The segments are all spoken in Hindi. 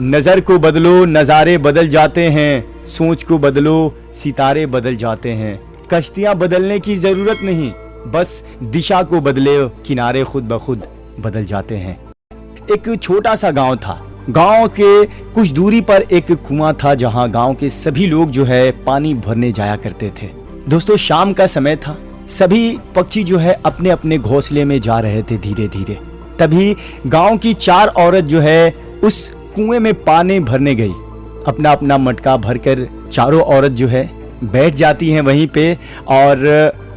नजर को बदलो नजारे बदल जाते हैं, सोच को बदलो सितारे बदल जाते हैं। कश्तियां बदलने की जरूरत नहीं, बस दिशा को बदले किनारे खुद ब खुद बदल जाते हैं। एक छोटा सा गांव था। गांव के कुछ दूरी पर एक कुआं था जहां गांव के सभी लोग जो है पानी भरने जाया करते थे। दोस्तों शाम का समय था, सभी पक्षी जो है अपने अपने घोंसले में जा रहे थे धीरे धीरे। तभी गांव की 4 औरत जो है उस कुएं में पानी भरने गई। अपना अपना मटका भरकर चारों औरत जो है बैठ जाती हैं वहीं पे और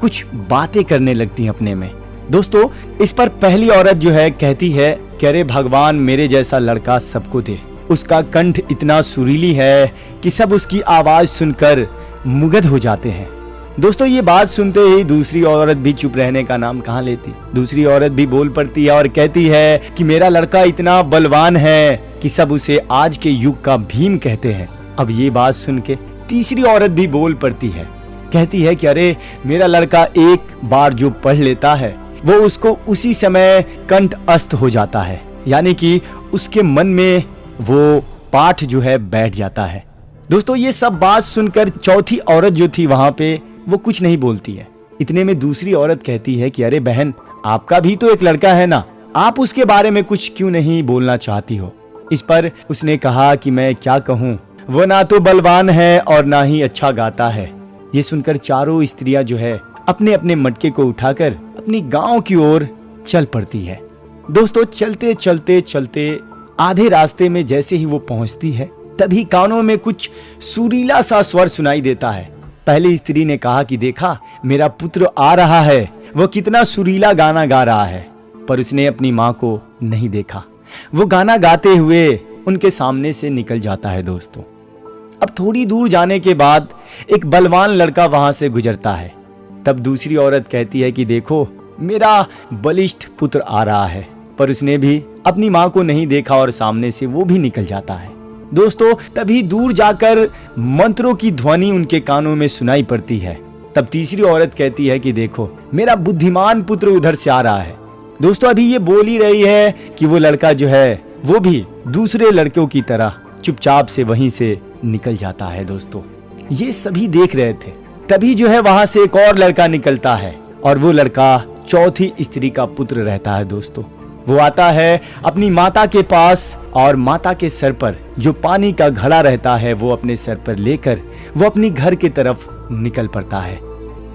कुछ बातें करने लगती हैं अपने में। दोस्तों इस पर पहली औरत जो है कहती है कि अरे भगवान मेरे जैसा लड़का सबको दे। उसका कंठ इतना सुरीली है कि सब उसकी आवाज सुनकर मुग्ध हो जाते हैं। दोस्तों ये बात सुनते ही दूसरी औरत भी चुप रहने का नाम कहाँ लेती। दूसरी औरत भी बोल पड़ती है और कहती है कि मेरा लड़का इतना बलवान है कि सब उसे आज के युग का भीम कहते हैं। अब ये बात सुन के तीसरी औरत भी बोल पड़ती है, कहती है कि अरे मेरा लड़का एक बार जो पढ़ लेता है वो उसको उसी समय कंठ अस्त हो जाता है, यानी कि उसके मन में वो पाठ जो है बैठ जाता है। दोस्तों ये सब बात सुनकर चौथी औरत जो थी वहां पे वो कुछ नहीं बोलती है। इतने में दूसरी औरत कहती है कि अरे बहन आपका भी तो एक लड़का है ना, आप उसके बारे में कुछ क्यों नहीं बोलना चाहती हो। इस पर उसने कहा कि मैं क्या कहूँ, वो ना तो बलवान है और ना ही अच्छा गाता है। ये सुनकर चारों स्त्रियां जो है अपने अपने मटके को उठाकर अपनी गांव की ओर चल पड़ती है। दोस्तों चलते चलते चलते आधे रास्ते में जैसे ही वो पहुंचती है तभी कानों में कुछ सुरीला सा स्वर सुनाई देता है। पहली स्त्री ने कहा कि देखा मेरा पुत्र आ रहा है, वो कितना सुरीला गाना गा रहा है। पर उसने अपनी माँ को नहीं देखा। वो गाना गाते हुए उनके सामने से निकल जाता है। दोस्तों अब थोड़ी दूर जाने के बाद एक बलवान लड़का वहां से गुजरता है। तब दूसरी औरत कहती है कि देखो मेरा बलिष्ठ पुत्र आ रहा है। पर उसने भी अपनी माँ को नहीं देखा और सामने से वो भी निकल जाता है। दोस्तों तभी दूर जाकर मंत्रों की ध्वनि उनके कानों में सुनाई पड़ती है। तब तीसरी औरत कहती है कि देखो मेरा बुद्धिमान पुत्र उधर से आ रहा है। दोस्तों अभी ये बोल ही रही है कि वो लड़का जो है वो भी दूसरे लड़कों की तरह चुपचाप से वहीं से निकल जाता है। दोस्तों ये सभी देख रहे थे। तभी जो है वहां से एक और लड़का निकलता है और वो लड़का चौथी स्त्री का पुत्र रहता है। दोस्तों वो आता है अपनी माता के पास और माता के सर पर जो पानी का घड़ा रहता है वो अपने सर पर लेकर वो अपनी घर की तरफ निकल पड़ता है।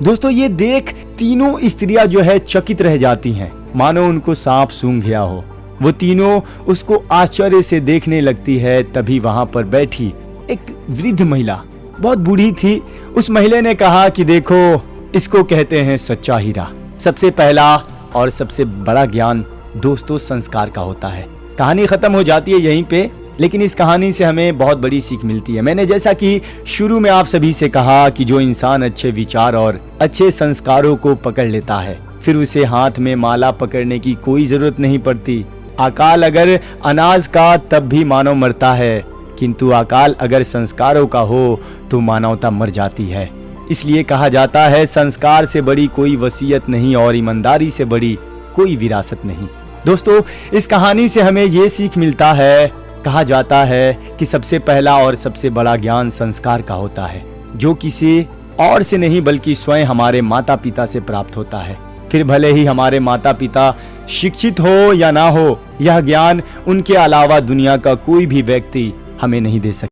दोस्तों ये देख तीनों स्त्रियां जो है चकित रह जाती हैं, मानो उनको सांप सूंघ गया हो। वो तीनों उसको आश्चर्य से देखने लगती है। तभी वहां पर बैठी एक वृद्ध महिला, बहुत बूढ़ी थी, उस महिला ने कहा कि देखो इसको कहते हैं सच्चा हीरा। सबसे पहला और सबसे बड़ा ज्ञान दोस्तों संस्कार का होता है। कहानी खत्म हो जाती है यहीं पे, लेकिन इस कहानी से हमें बहुत बड़ी सीख मिलती है। मैंने जैसा कि शुरू में आप सभी से कहा कि जो इंसान अच्छे विचार और अच्छे संस्कारों को पकड़ लेता है फिर उसे हाथ में माला पकड़ने की कोई जरूरत नहीं पड़ती। अकाल अगर अनाज का तब भी मानव मरता है, किंतु अकाल अगर संस्कारों का हो तो मानवता मर जाती है। इसलिए कहा जाता है संस्कार से बड़ी कोई वसीयत नहीं और ईमानदारी से बड़ी कोई विरासत नहीं। दोस्तों इस कहानी से हमें ये सीख मिलता है, कहा जाता है कि सबसे पहला और सबसे बड़ा ज्ञान संस्कार का होता है, जो किसी और से नहीं बल्कि स्वयं हमारे माता पिता से प्राप्त होता है। फिर भले ही हमारे माता पिता शिक्षित हो या ना हो, यह ज्ञान उनके अलावा दुनिया का कोई भी व्यक्ति हमें नहीं दे सकता।